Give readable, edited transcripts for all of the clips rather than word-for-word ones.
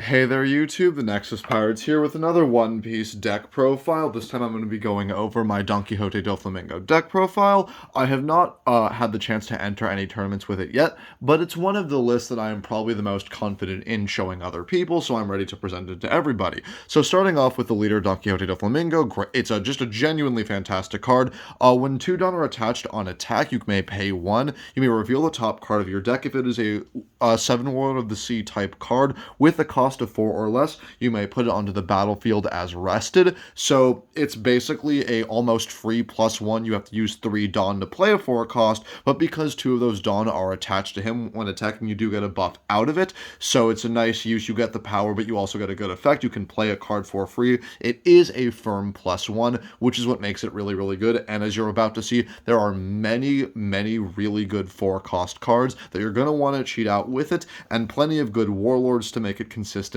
Hey there YouTube, the Nexus Pirates here with another One Piece deck profile. This time I'm going to be going over my Donquixote Doflamingo deck profile. I have not had the chance to enter any tournaments with it yet, but it's one of the lists that I am probably the most confident in showing other people, so I'm ready to present it to everybody. So starting off with the leader Donquixote Doflamingo, it's just a genuinely fantastic card. When 2 Don are attached on attack, you may pay 1. You may reveal the top card of your deck. If it is a 7 World of the Sea type card with a cost of 4 or less, you may put it onto the battlefield as rested. So it's basically a almost free +1. You have to use 3 Dawn to play a 4 cost, but because 2 of those Dawn are attached to him when attacking, you do get a buff out of it. So it's a nice use. You get the power, but you also get a good effect. You can play a card for free. It is a firm +1, which is what makes it really, really good. And as you're about to see, there are many, many really good 4 cost cards that you're going to want to cheat out with it, and plenty of good warlords to make it consistent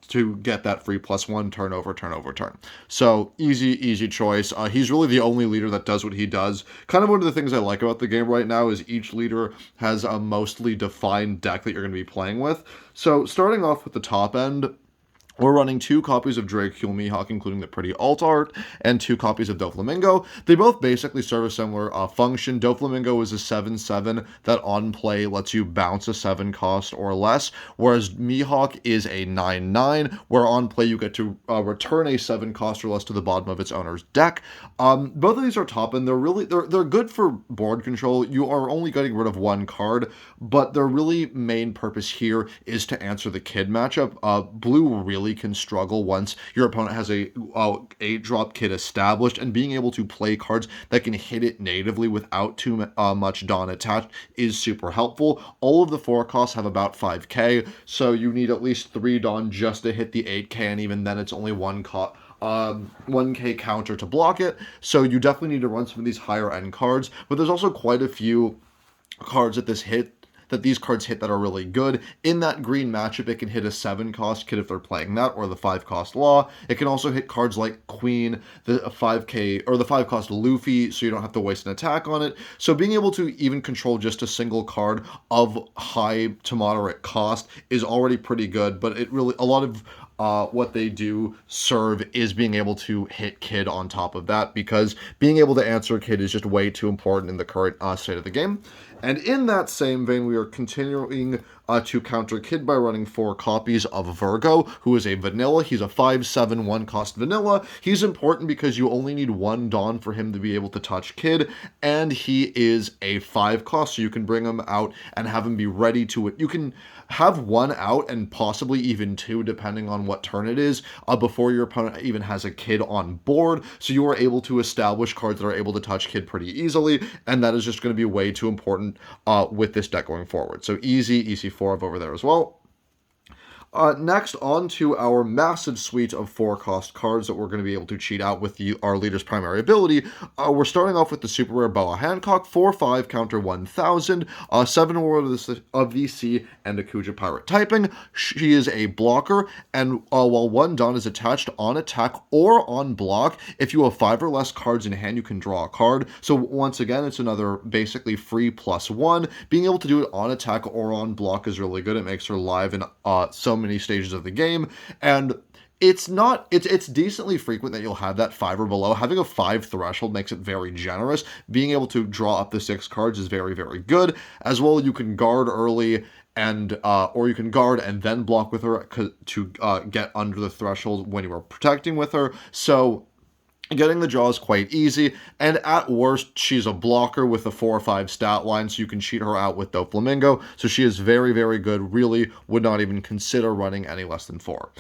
to get that free +1 turn over turn. So easy choice. He's really the only leader that does what he does. Kind of one of the things I like about the game right now is each leader has a mostly defined deck that you're going to be playing with. So starting off with the top end, we're running 2 copies of Dracula Mihawk, including the pretty alt art, and 2 copies of Doflamingo. They both basically serve a similar function. Doflamingo is a 7/7 that on play lets you bounce a 7 cost or less, whereas Mihawk is a 9/9, where on play you get to return a 7 cost or less to the bottom of its owner's deck. Both of these are top, and they're good for board control. You are only getting rid of 1 card, but their really main purpose here is to answer the Kid matchup. Blue really can struggle once your opponent has a 8-drop Kid established, and being able to play cards that can hit it natively without too much Dawn attached is super helpful. All of the 4 costs have about 5k, so you need at least 3 Dawn just to hit the 8k, and even then it's only 1k counter to block it, so you definitely need to run some of these higher end cards, but there's also quite a few cards that these cards hit that are really good. In that green matchup, it can hit a 7 cost Kid if they're playing that, or the 5 cost Law. It can also hit cards like Queen, the 5k, or the 5 cost Luffy, so you don't have to waste an attack on it. So being able to even control just a single card of high to moderate cost is already pretty good, but it really, a lot of what they do serve is being able to hit Kid on top of that, because being able to answer Kid is just way too important in the current state of the game. And in that same vein, we are continuing to counter Kid by running 4 copies of Virgo, who is a vanilla. He's a 5/7 1-cost vanilla. He's important because you only need 1 Dawn for him to be able to touch Kid, and he is a 5 cost, so you can bring him out and have him be ready to it. You can have 1 out and possibly even 2, depending on what turn it is, before your opponent even has a Kid on board, so you are able to establish cards that are able to touch Kid pretty easily, and that is just going to be way too important with this deck going forward. So easy 4 over there as well. Next, on to our massive suite of 4-cost cards that we're going to be able to cheat out with our leader's primary ability. We're starting off with the super rare Boa Hancock, 4/5, counter 1000, 7 World of the Sea, and a Kuja Pirate typing. She is a blocker, and while 1 Dawn is attached on attack or on block, if you have 5 or less cards in hand, you can draw a card. So once again, it's another basically free +1. Being able to do it on attack or on block is really good. It makes her live in so many stages of the game, and it's decently frequent that you'll have that 5 or below. Having a 5 threshold makes it very generous. Being able to draw up to 6 cards is very, very good. As well, you can guard early, and or you can guard and then block with her to get under the threshold when you are protecting with her. So getting the draw is quite easy, and at worst, she's a blocker with a 4 or 5 stat line, so you can cheat her out with Doflamingo. So she is very, very good. Really would not even consider running any less than 4.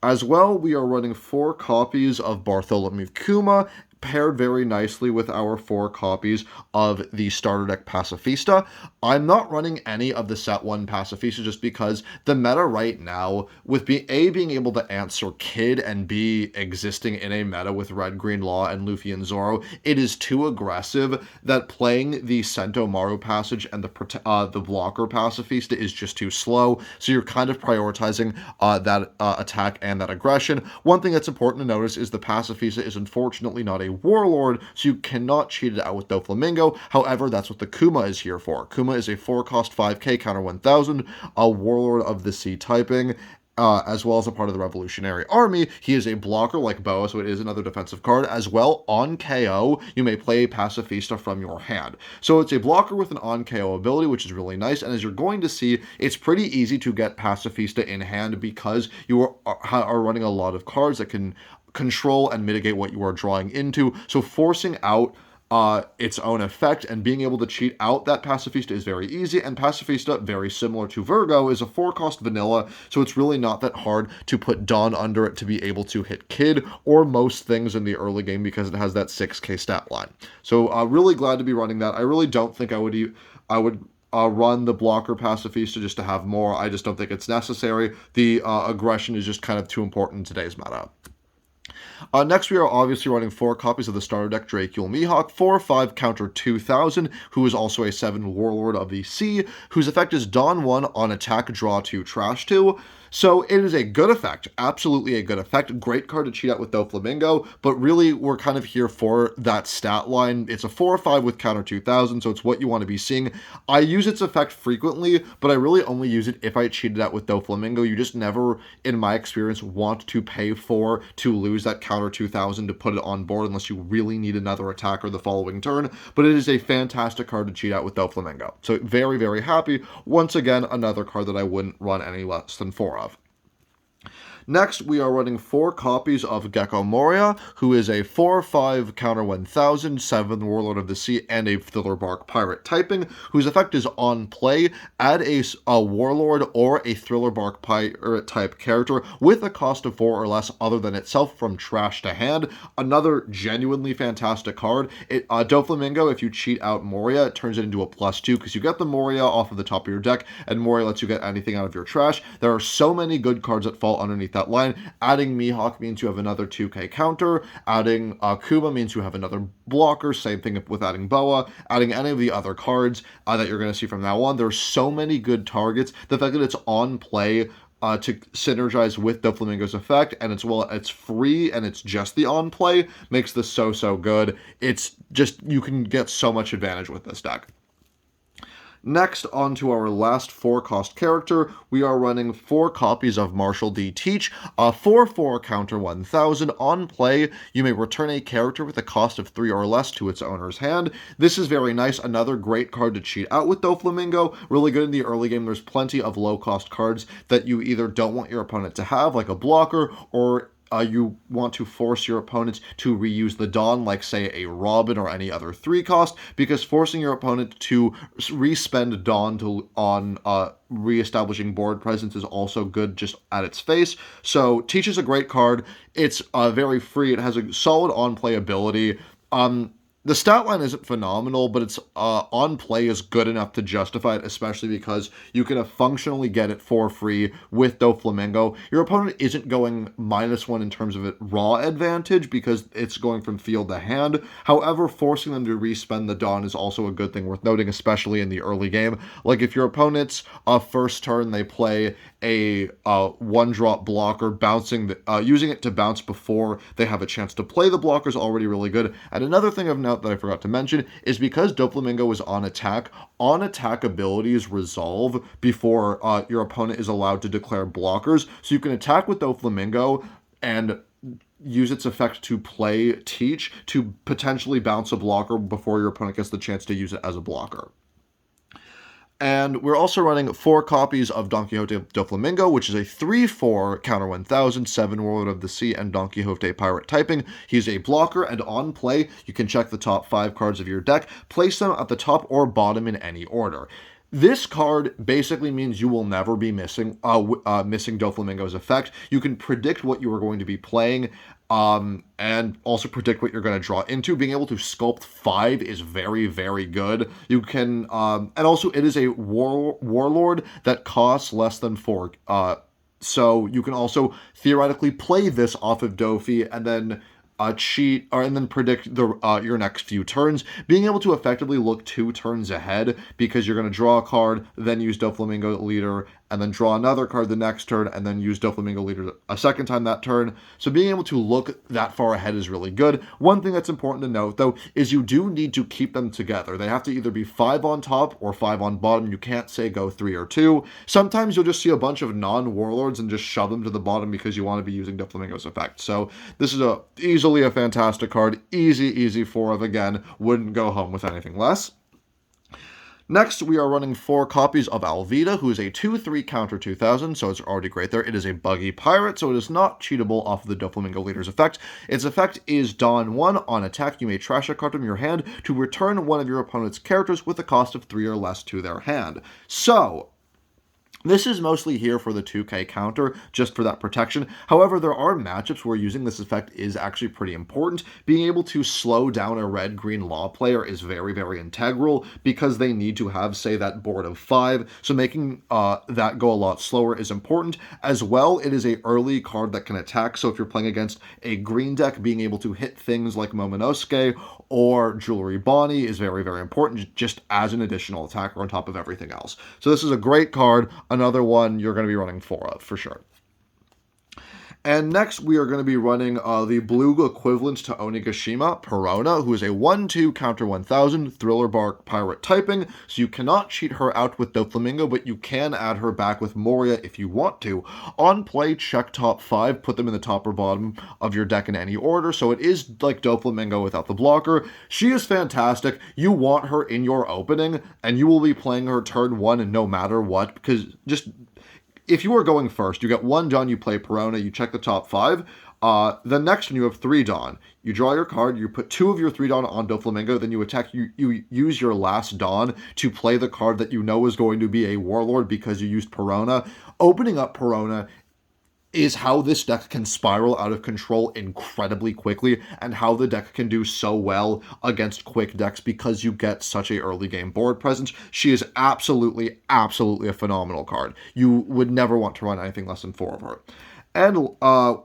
As well, we are running 4 copies of Bartholomew Kuma, paired very nicely with our 4 copies of the starter deck Pacifista. I'm not running any of the set 1 Pacifista just because the meta right now, with being able to answer Kid and B existing in a meta with Red, Green Law, and Luffy and Zoro, it is too aggressive that playing the Sentomaru passage and the blocker Pacifista is just too slow, so you're kind of prioritizing that attack and that aggression. One thing that's important to notice is the Pacifista is unfortunately not a warlord, so you cannot cheat it out with Doflamingo. However, that's what the Kuma is here for. Kuma is a 4-cost 5k counter 1000, a warlord of the sea typing, as well as a part of the Revolutionary Army. He is a blocker like Boa, so it is another defensive card. As well, on KO, you may play Pacifista from your hand. So it's a blocker with an on KO ability, which is really nice. And as you're going to see, it's pretty easy to get Pacifista in hand because you are running a lot of cards that can control and mitigate what you are drawing into. So forcing out its own effect and being able to cheat out that Pacifista is very easy, and Pacifista, very similar to Virgo, is a 4-cost vanilla, so it's really not that hard to put Dawn under it to be able to hit Kid or most things in the early game because it has that 6k stat line. So really glad to be running that. I really don't think I would run the blocker Pacifista just to have more. I just don't think it's necessary. The aggression is just kind of too important in today's meta. Next, we are obviously running 4 copies of the starter deck Dracule Mihawk, 4/5 counter 2000, who is also a 7 Warlord of the Sea, whose effect is Dawn 1 on attack, draw 2, trash 2. So it is a good effect, absolutely a good effect. Great card to cheat out with Doflamingo, but really we're kind of here for that stat line. It's a 4/5 with counter 2000, so it's what you want to be seeing. I use its effect frequently, but I really only use it if I cheated out with Doflamingo. You just never, in my experience, want to pay to lose that counter 2000 to put it on board unless you really need another attacker the following turn, but it is a fantastic card to cheat out with Doflamingo. So very, very happy. Once again, another card that I wouldn't run any less than 4 of. Next, we are running 4 copies of Gecko Moria, who is a 4/5 counter 1000, 7 Warlord of the Sea, and a Thriller-Bark Pirate typing, whose effect is on play, add a Warlord or a Thriller-Bark Pirate type character with a cost of 4 or less other than itself from trash to hand. Another genuinely fantastic card. Doflamingo, if you cheat out Moria, it turns it into a +2 because you get the Moria off of the top of your deck, and Moria lets you get anything out of your trash. There are so many good cards that fall underneath that line. Adding Mihawk means you have another 2k counter. Adding Kuma means you have another blocker. Same thing with adding Boa. Adding any of the other cards that you're going to see from now on. There's so many good targets. The fact that it's on play to synergize with Doflamingo's effect, and it's free and it's just the on play, makes this so good. It's just, you can get so much advantage with this deck. Next, on to our last 4-cost character, we are running 4 copies of Marshall D. Teach, a 4/4 counter 1000. On play, you may return a character with a cost of 3 or less to its owner's hand. This is very nice, another great card to cheat out with Doflamingo. Really good in the early game. There's plenty of low-cost cards that you either don't want your opponent to have, like a blocker, or you want to force your opponent to reuse the Dawn, like, say, a Robin or any other 3-cost, because forcing your opponent to respend Dawn on re-establishing board presence is also good just at its face. So Teach is a great card. It's very free. It has a solid on-play ability. The stat line isn't phenomenal, but its on play is good enough to justify it, especially because you can functionally get it for free with Doflamingo. Your opponent isn't going -1 in terms of it raw advantage because it's going from field to hand. However, forcing them to respend the Dawn is also a good thing worth noting, especially in the early game. Like if your opponent's first turn they play a 1-drop blocker, using it to bounce before they have a chance to play the blocker is already really good. And another thing of note that I forgot to mention is because Doflamingo is on attack abilities resolve before your opponent is allowed to declare blockers. So you can attack with Doflamingo and use its effect to play Teach to potentially bounce a blocker before your opponent gets the chance to use it as a blocker. And we're also running 4 copies of Donquixote Doflamingo, which is a 3/4 counter 1000, 7 Warlord of the Sea, and Donquixote Pirate typing. He's a blocker, and on play, you can check the top 5 cards of your deck, place them at the top or bottom in any order. This card basically means you will never be missing Doflamingo's effect. You can predict what you are going to be playing, and also predict what you're going to draw into. Being able to sculpt 5 is very, very good. You can, and also it is a warlord that costs less than 4. So you can also theoretically play this off of Dofi and then cheat, and then predict your next few turns, being able to effectively look 2 turns ahead because you're going to draw a card, then use Doflamingo Leader, and then draw another card the next turn, and then use Doflamingo Leader a second time that turn. So being able to look that far ahead is really good. One thing that's important to note, though, is you do need to keep them together. They have to either be 5 on top or 5 on bottom. You can't say go 3 or 2. Sometimes you'll just see a bunch of non-warlords and just shove them to the bottom because you want to be using Doflamingo's effect. So this is easily a fantastic card. Easy 4 of, again, wouldn't go home with anything less. Next, we are running 4 copies of Alvida, who is a 2/3 counter 2000, so it's already great there. It is a buggy pirate, so it is not cheatable off of the Doflamingo Leader's effect. Its effect is Dawn 1. On attack, you may trash a card from your hand to return one of your opponent's characters with a cost of 3 or less to their hand. So this is mostly here for the 2k counter, just for that protection. However, there are matchups where using this effect is actually pretty important. Being able to slow down a red-green law player is very integral because they need to have, say, that board of 5. So making that go a lot slower is important. As well, it is an early card that can attack. So if you're playing against a green deck, being able to hit things like Momonosuke or Jewelry Bonnie is very important, just as an additional attacker on top of everything else. So this is a great card. Another one you're going to be running 4 of, for sure. And next, we are going to be running the blue equivalent to Onigashima, Perona, who is a 1/2 counter 1000 Thriller Bark pirate typing, so you cannot cheat her out with Doflamingo, but you can add her back with Moria if you want to. On play, check top 5, put them in the top or bottom of your deck in any order, so it is like Doflamingo without the blocker. She is fantastic. You want her in your opening, and you will be playing her turn 1 no matter what, because just if you are going first, you get 1 Dawn, you play Perona, you check the top 5. The next one, you have 3 Dawn. You draw your card, you put 2 of your 3 Dawn on Doflamingo, then you attack, you use your last Dawn to play the card that you know is going to be a Warlord because you used Perona. Opening up Perona is how this deck can spiral out of control incredibly quickly, and how the deck can do so well against quick decks because you get such a early game board presence. She is absolutely a phenomenal card. You would never want to run anything less than 4 of her. And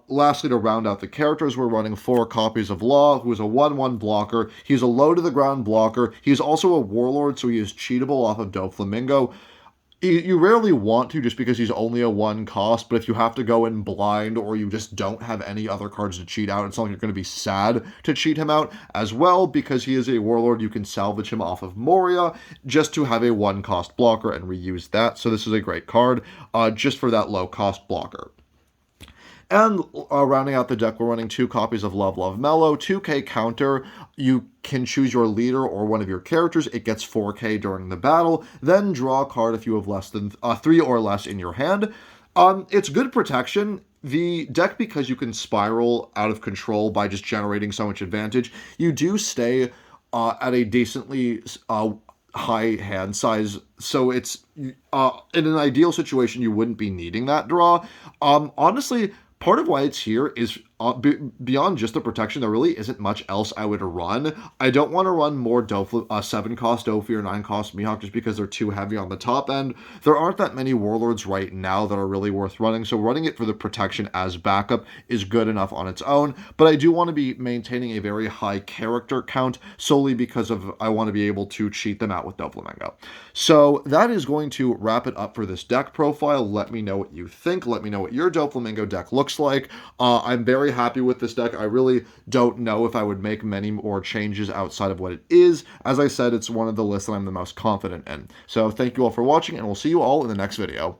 lastly, to round out the characters, we're running 4 copies of Law, who is a 1/1 blocker. He's a low-to-the-ground blocker. He's also a Warlord, so he is cheatable off of Doflamingo. You rarely want to, just because he's only a 1 cost, but if you have to go in blind or you just don't have any other cards to cheat out, it's not like you're going to be sad to cheat him out. As well, because he is a Warlord, you can salvage him off of Moria just to have a 1 cost blocker and reuse that. So this is a great card just for that low cost blocker. And rounding out the deck, we're running 2 copies of Love Mellow, 2k counter. You can choose your leader or one of your characters. It gets 4k during the battle. Then draw a card if you have less than 3 or less in your hand. It's good protection. The deck, because you can spiral out of control by just generating so much advantage, you do stay at a decently high hand size, so it's in an ideal situation you wouldn't be needing that draw. Honestly, part of why it's here is beyond just the protection, there really isn't much else I would run. I don't want to run more 7 cost Dofi or 9 cost Mihawk just because they're too heavy on the top end. There aren't that many Warlords right now that are really worth running, so running it for the protection as backup is good enough on its own, but I do want to be maintaining a very high character count solely because I want to be able to cheat them out with Doflamingo. So that is going to wrap it up for this deck profile. Let me know what you think. Let me know what your Doflamingo deck looks like. I'm very happy with this deck. I really don't know if I would make many more changes outside of what it is. As I said, it's one of the lists that I'm the most confident in. So thank you all for watching, and we'll see you all in the next video.